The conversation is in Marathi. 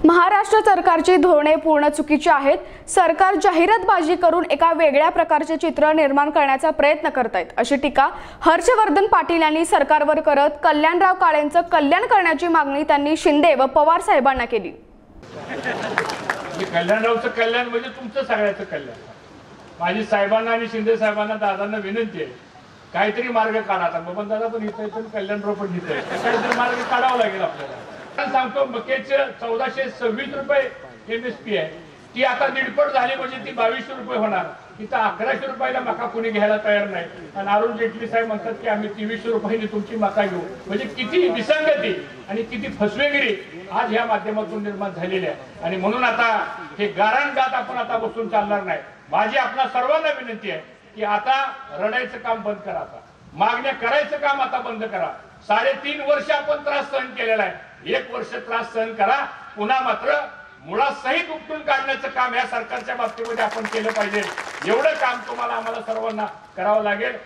महाराष्ट्र सरकारची धोरणे पूर्ण चुकीची आहेत। सरकार जाहिरातबाजी करून एका वेगळ्या प्रकारचे चित्र निर्माण करण्याचा प्रयत्न करत आहेत, अशी टीका हर्षवर्धन पाटील यांनी सरकारवर करत कल्याणराव काळेंचं कल्याण करण्याची मागणी त्यांनी शिंदे व पवार साहेबांना केली। कल्याणरावचं कल्याण म्हणजे तुमचं सगळ्याचं कल्याण। माझी साहेबांना आणि शिंदे साहेबांना दादांना विनंती आहे, काहीतरी मार्ग काढा। आता बबन दादा पण इथे आहेत, कल्याणराव पण इथे आहेत, काहीतरी मार्ग काढावा लागेल आपल्याला। सांगतो मक्याचे 1426 रुपये MSP आहे, ती आता दीडपट झाली म्हणजे ती 2200 रुपये होणार। तिथं 1100 रुपयाला मका कोणी घ्यायला तयार नाही आणि अरुण जेटली साहेब म्हणतात की आम्ही 2300 रुपयांनी तुमची मका घेऊ। म्हणजे किती विसंगती आणि किती फसवेगिरी आज या माध्यमातून निर्माण झालेली आहे। आणि म्हणून आता हे गारणगात आपण आता बसून चालणार नाही। माझी आपल्या सर्वांना विनंती आहे की आता रडायचं काम बंद करा, आता मागण्या करायचं काम आता बंद करा। 3.5 वर्ष आपण त्रास सहन केलेला आहे, 1 वर्ष त्रास सहन करा, पुन्हा मात्र मुळासहित उपटून काढण्याचं काम या सरकारच्या बाबतीमध्ये आपण केलं पाहिजे। एवढं काम तुम्हाला आम्हाला सर्वांना करावं लागेल।